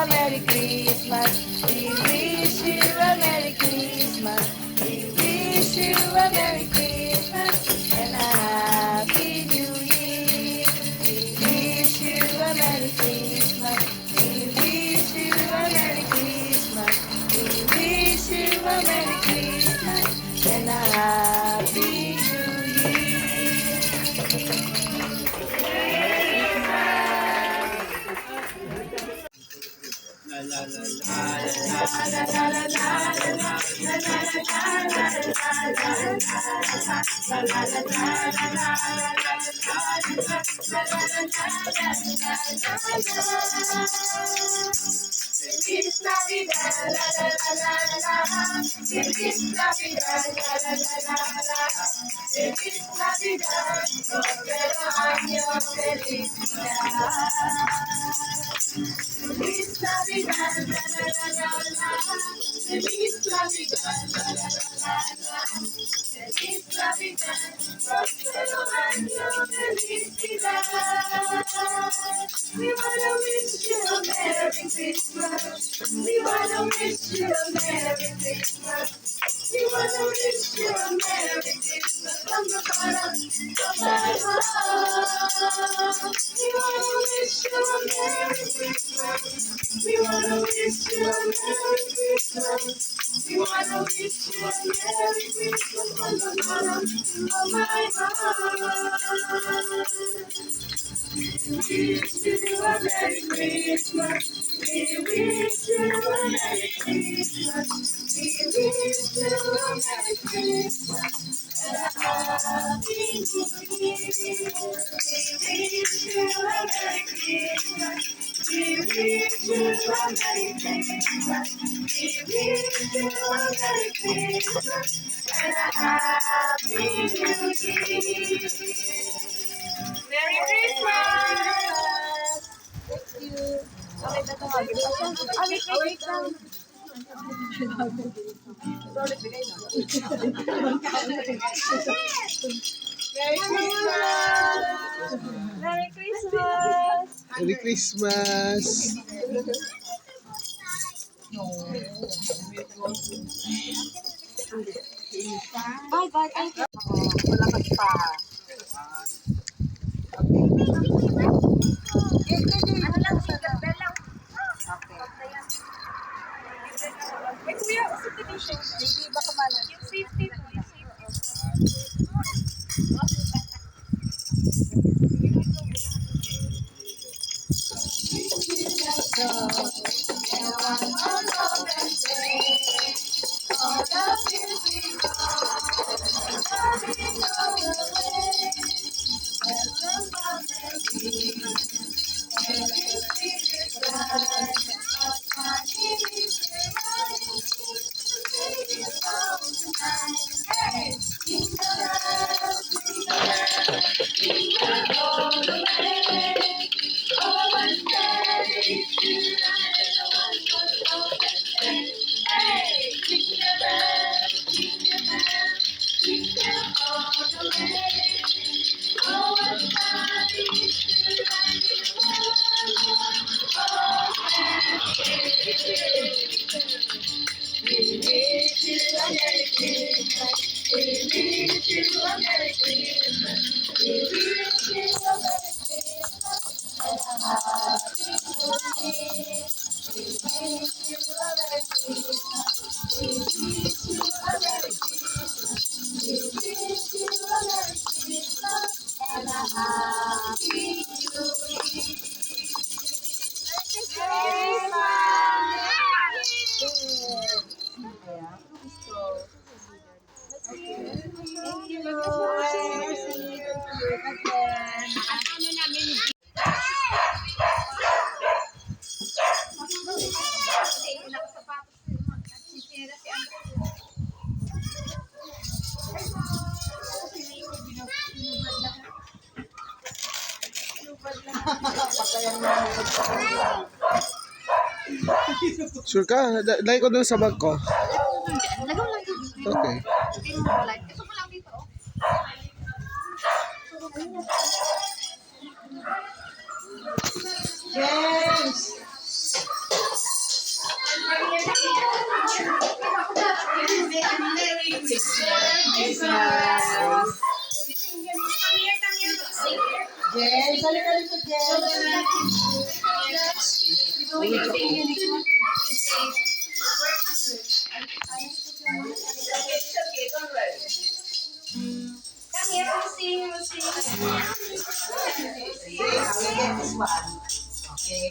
a Merry Christmas. We wish you a Merry Christmas. We wish you a Merry Christmas and a Happy New Year. We wish you a Merry Christmas. We wish you a Merry Christmas. We wish you a Merry Christmas and a Happy New Feliz Navidad, la la la la la. Feliz Navidad, la la la la la. Feliz Navidad, próspero año, felicidad. Feliz Navidad, la la la la la. Feliz Navidad, la la la la la. Feliz Navidad, próspero año, felicidad. We wanna wish you a Merry Christmas. We wanna wish you a Merry Christmas. We wanna wish you a Merry Christmas from the bottom of my heart. We wanna wish you a Merry Christmas. We wanna wish you a Merry Christmas. We wanna wish you a Merry Christmas from the bottom of my heart. We wish you a Merry Christmas. We wish you a Merry Christmas. We wish you a Merry Christmas and a Happy New Year. We wish you a Merry Christmas. We wish you a Merry Christmas. We wish you a Merry Christmas and a Happy New Year. Merry Christmas! Thank you. Okay, ito nga. Wait lang. Merry Christmas! Merry Christmas! Merry Christmas! Ay, ay. Wala ka pa. Ano lang, single bell lang. Okay. Ay, kuya, usapin yung show. Hindi ba kumala? Yung safety mo, yung safety. Sure ka? Dahil ko dun sa bag ko. Lagaw lang dito. Okay. Ito mo lang dito. James! Christmas. Jen, balik ka dito, Jen. Come here, Lucy. Lucy. We get this one. Okay.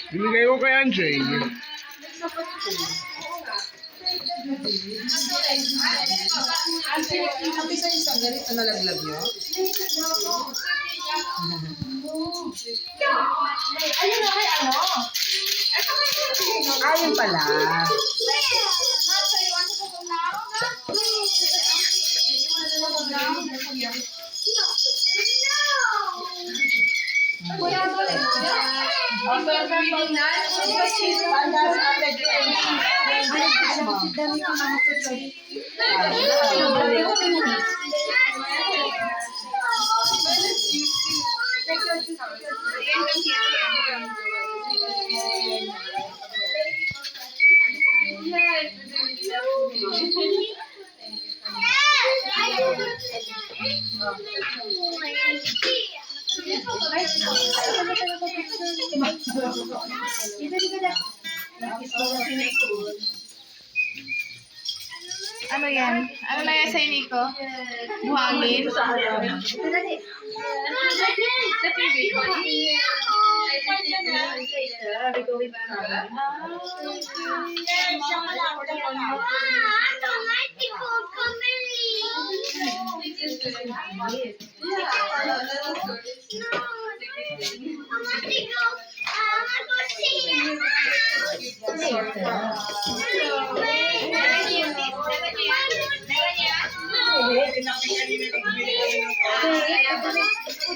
Binigay ko kay Anjay. Sabi sa isang ganito nalaglag nyo? Ayun na kay ano? Ayun pala. Ano yan? Ano na yan sa Nico? Buhangin?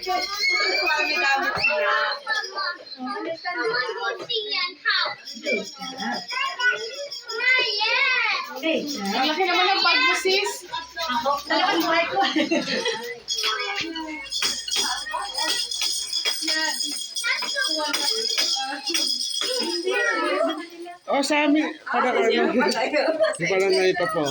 Ang laki naman ng bag mo, sis. O, sa amin. Para ano. Hindi pala na ito po.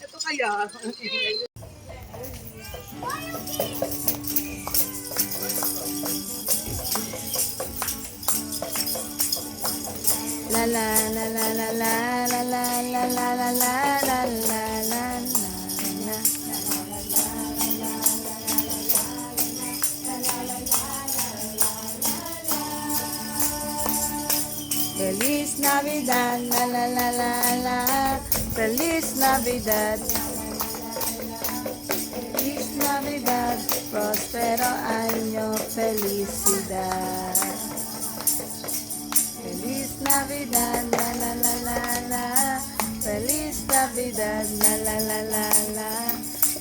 Ito kaya. La la la la la la la la la la la la la la la la. Feliz Navidad, la la la la la. Feliz Navidad. Feliz Navidad, prospero año, felicidad. Feliz Navidad, la la la la la. Feliz Navidad, la la la la la.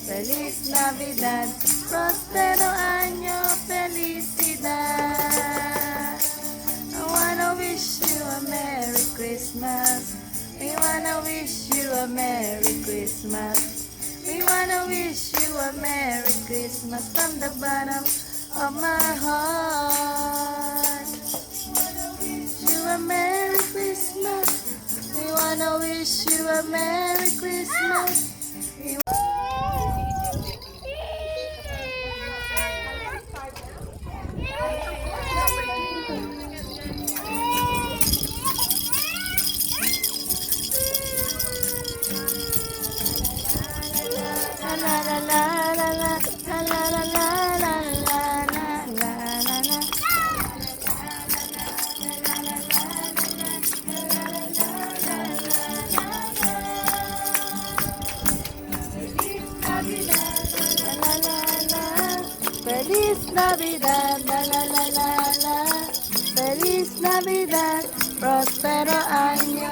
Feliz Navidad, prospero año, felicidad. I wanna wish you a Merry Christmas. We wanna wish you a Merry Christmas. We wanna wish you a Merry Christmas from the bottom of my heart. Wish you a Merry Christmas. We wanna wish you a Merry Christmas. La la la la la la la la la la la la la. Feliz Navidad, la la la la la. Feliz Navidad, próspero año,